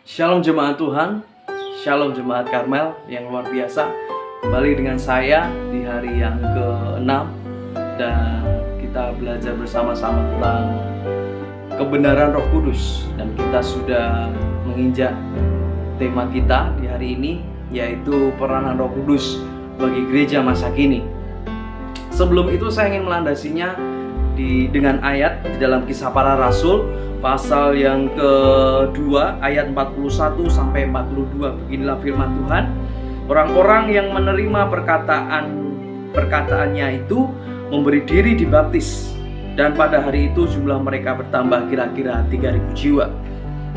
Shalom jemaat Tuhan, Shalom jemaat Karmel yang luar biasa. Kembali dengan saya di hari yang ke-6 dan kita belajar bersama-sama tentang kebenaran Roh Kudus. Dan kita sudah menginjak tema kita di hari ini, yaitu peranan Roh Kudus bagi gereja masa kini. Sebelum itu saya ingin melandasinya dengan ayat di dalam Kisah Para Rasul pasal yang kedua ayat 41 sampai 42. Beginilah firman Tuhan. Orang-orang yang menerima perkataannya itu memberi diri dibaptis, dan pada hari itu jumlah mereka bertambah kira-kira 3.000 jiwa.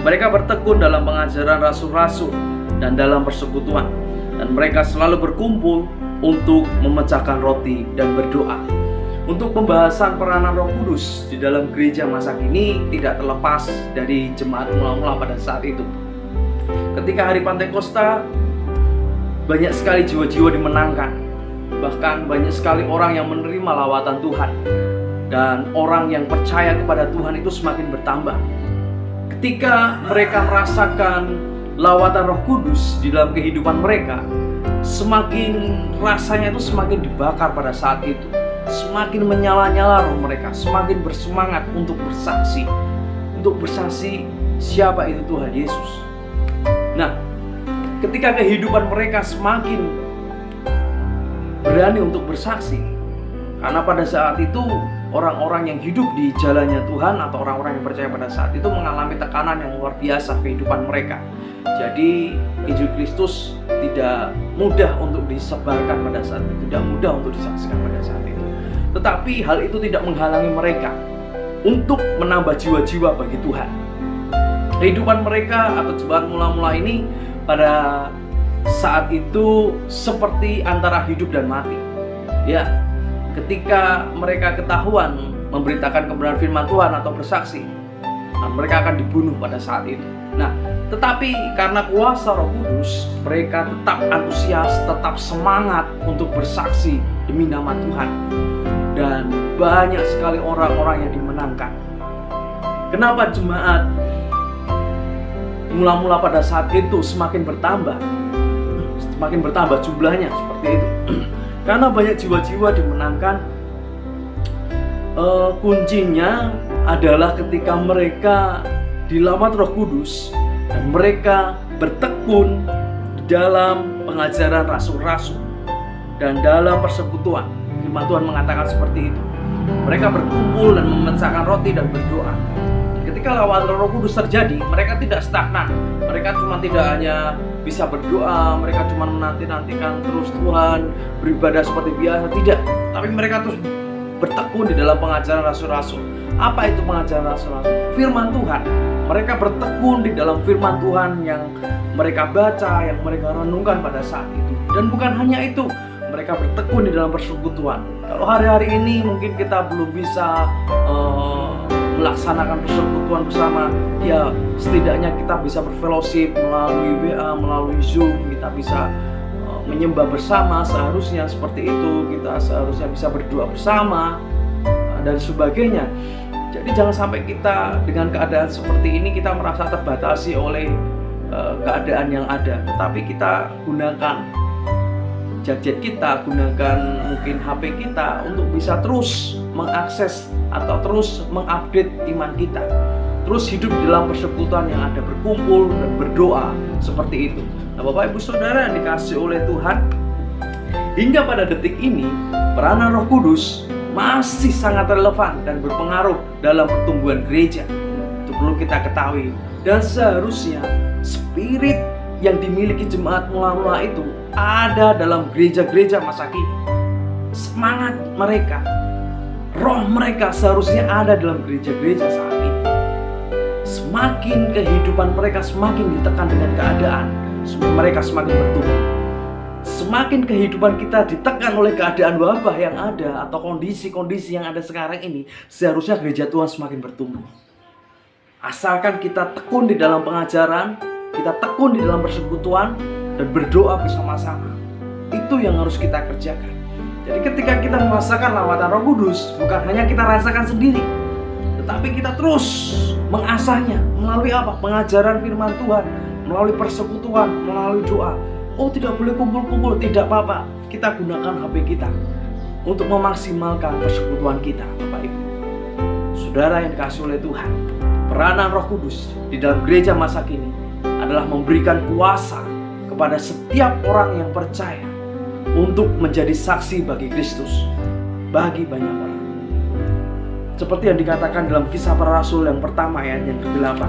Mereka bertekun dalam pengajaran rasul-rasul dan dalam persekutuan, dan mereka selalu berkumpul untuk memecahkan roti dan berdoa. Untuk pembahasan peranan Roh Kudus di dalam gereja masa kini tidak terlepas dari jemaat mula-mula pada saat itu. Ketika hari Pantekosta, banyak sekali jiwa-jiwa dimenangkan. Bahkan banyak sekali orang yang menerima lawatan Tuhan, dan orang yang percaya kepada Tuhan itu semakin bertambah. Ketika mereka merasakan lawatan Roh Kudus di dalam kehidupan mereka, rasanya itu semakin dibakar pada saat itu. Semakin menyala-nyala roh mereka, semakin bersemangat untuk bersaksi. Untuk bersaksi siapa itu Tuhan Yesus. Nah, ketika kehidupan mereka semakin berani untuk bersaksi, karena pada saat itu orang-orang yang hidup di jalannya Tuhan atau orang-orang yang percaya pada saat itu mengalami tekanan yang luar biasa kehidupan mereka. Jadi Injil Kristus tidak mudah untuk disebarkan pada saat itu, tidak mudah untuk disaksikan pada saat itu. Tetapi hal itu tidak menghalangi mereka untuk menambah jiwa-jiwa bagi Tuhan. Kehidupan mereka atau jemaat mula-mula ini pada saat itu seperti antara hidup dan mati. Ya, ketika mereka ketahuan memberitakan kebenaran firman Tuhan atau bersaksi, mereka akan dibunuh pada saat itu. Nah, tetapi karena kuasa Roh Kudus, mereka tetap antusias, tetap semangat untuk bersaksi demi nama Tuhan. Dan banyak sekali orang-orang yang dimenangkan. Kenapa jemaat mula-mula pada saat itu semakin bertambah? Semakin bertambah jumlahnya seperti itu. Karena banyak jiwa-jiwa dimenangkan. Kuncinya adalah ketika mereka dilawat Roh Kudus dan mereka bertekun dalam pengajaran rasul-rasul dan dalam persekutuan. Firman Tuhan mengatakan seperti itu. Mereka berkumpul dan memecahkan roti dan berdoa. Ketika lawatan Roh Kudus terjadi, mereka tidak stagnan. Mereka cuma tidak hanya bisa berdoa, mereka cuma menanti-nantikan terus Tuhan, beribadah seperti biasa, tidak. Tapi mereka terus bertekun di dalam pengajaran rasul-rasul. Apa itu pengajaran rasul-rasul? Firman Tuhan. Mereka bertekun di dalam firman Tuhan yang mereka baca, yang mereka renungkan pada saat itu. Dan bukan hanya itu, mereka bertekun di dalam persekutuan. Kalau hari-hari ini mungkin kita belum bisa melaksanakan persekutuan bersama, ya setidaknya kita bisa berfellowship melalui WA, melalui Zoom, kita bisa menyembah bersama, seharusnya seperti itu. Kita seharusnya bisa berdoa bersama dan sebagainya. Jadi jangan sampai kita dengan keadaan seperti ini kita merasa terbatasi oleh keadaan yang ada. Tetapi kita gunakan gadget kita, gunakan mungkin HP kita untuk bisa terus mengakses atau terus mengupdate iman kita. Terus hidup dalam persekutuan yang ada, berkumpul dan berdoa seperti itu. Nah, Bapak Ibu Saudara yang dikasihi oleh Tuhan, hingga pada detik ini peranan Roh Kudus masih sangat relevan dan berpengaruh dalam pertumbuhan gereja. Itu perlu kita ketahui. Dan seharusnya spirit yang dimiliki jemaat mula-mula itu ada dalam gereja-gereja masa kini. Semangat mereka, roh mereka seharusnya ada dalam gereja-gereja saat ini. Semakin kehidupan mereka semakin ditekan dengan keadaan, mereka semakin bertumbuh. Semakin kehidupan kita ditekan oleh keadaan wabah yang ada atau kondisi-kondisi yang ada sekarang ini, seharusnya gereja Tuhan semakin bertumbuh. Asalkan kita tekun di dalam pengajaran, kita tekun di dalam persekutuan dan berdoa bersama-sama. Itu yang harus kita kerjakan. Jadi ketika kita merasakan lawatan Roh Kudus, bukan hanya kita rasakan sendiri, tetapi kita terus mengasahnya melalui apa? Pengajaran firman Tuhan melalui persekutuan, melalui doa. Oh, tidak boleh kumpul-kumpul, tidak apa-apa. Kita gunakan HP kita untuk memaksimalkan persekutuan kita, Bapak Ibu. Saudara yang dikasihi oleh Tuhan, peranan Roh Kudus di dalam gereja masa kini adalah memberikan kuasa kepada setiap orang yang percaya untuk menjadi saksi bagi Kristus, bagi banyak orang. Seperti yang dikatakan dalam Kisah Para Rasul yang pertama ayat yang ke-8.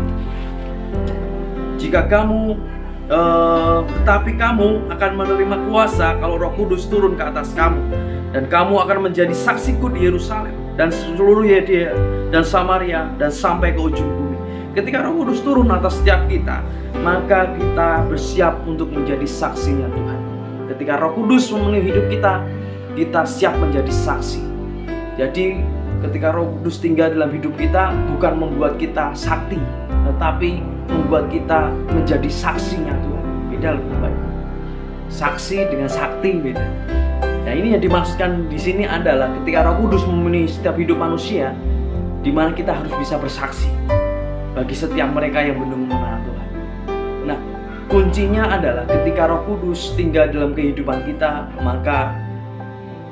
Jika kamu tetapi kamu akan menerima kuasa kalau Roh Kudus turun ke atas kamu, dan kamu akan menjadi saksiku di Yerusalem dan seluruh Yudea dan Samaria dan sampai ke ujung bumi. Ketika Roh Kudus turun atas setiap kita, maka kita bersiap untuk menjadi saksinya Tuhan. Ketika Roh Kudus memenuhi hidup kita, kita siap menjadi saksi. Jadi ketika Roh Kudus tinggal dalam hidup kita, bukan membuat kita sakti, tetapi membuat kita menjadi saksinya Tuhan. Beda loh, Bapak. Saksi dengan sakti beda. Nah, ini yang dimaksudkan di sini adalah ketika Roh Kudus memenuhi setiap hidup manusia, di mana kita harus bisa bersaksi bagi setiap mereka yang belum mengenal Tuhan. Nah, kuncinya adalah ketika Roh Kudus tinggal dalam kehidupan kita, maka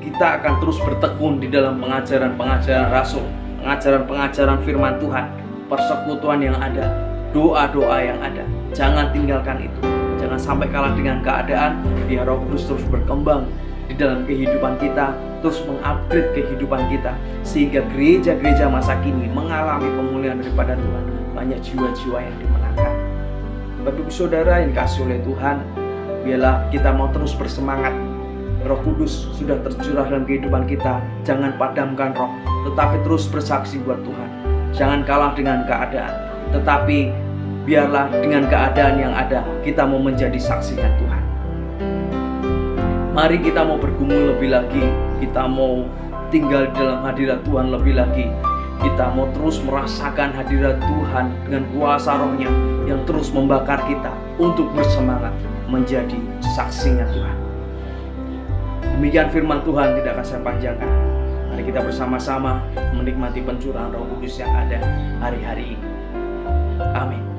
kita akan terus bertekun di dalam pengajaran-pengajaran Rasul, pengajaran-pengajaran firman Tuhan, persekutuan yang ada, doa-doa yang ada. Jangan tinggalkan itu. Jangan sampai kalah dengan keadaan. Biar Roh Kudus terus berkembang di dalam kehidupan kita, terus mengupgrade kehidupan kita, sehingga gereja-gereja masa kini mengalami pemulihan daripada Tuhan. Banyak jiwa-jiwa yang dimenangkan. Bapak Ibu Saudara yang dikasihi oleh Tuhan, biarlah kita mau terus bersemangat. Roh Kudus sudah tercurah dalam kehidupan kita. Jangan padamkan roh, tetapi terus bersaksi buat Tuhan. Jangan kalah dengan keadaan, tetapi biarlah dengan keadaan yang ada, kita mau menjadi saksinya Tuhan. Mari kita mau bergumul lebih lagi. Kita mau tinggal dalam hadirat Tuhan lebih lagi. Kita mau terus merasakan hadirat Tuhan dengan kuasa rohnya yang terus membakar kita untuk bersemangat menjadi saksinya Tuhan. Demikian firman Tuhan, tidak akan saya panjangkan. Mari kita bersama-sama menikmati pencurahan Roh Kudus yang ada hari-hari ini. Amin.